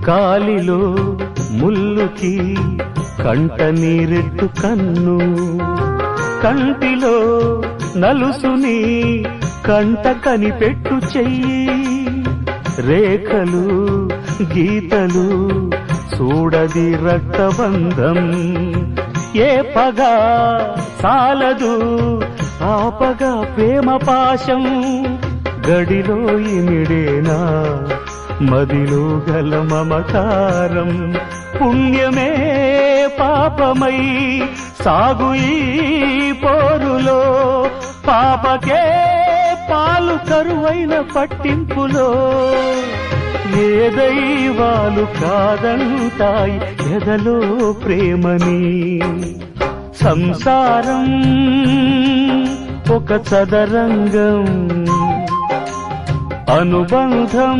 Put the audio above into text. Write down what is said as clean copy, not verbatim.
కాలిలో ముల్లుకి కంట నీరెట్టు కన్ను, కంటిలో నలుసుని కంట కనిపెట్టు చెయ్యి, రేఖలు గీతలు చూడది రక్తబంధం, ఏ పగ సాలదు ఆపగా ప్రేమ పాశం, గడిలో ఇమిడేనా మదిలో గల మమకారం, పుణ్యమే పాపమై సాగు ఈ పోరులో, పాపకే పాలు కరువైన పట్టింపులో, ఏ దైవాలు కాదంటాయి ఎదలో ప్రేమని, సంసారం ఒక చదరంగం, అనుబంధం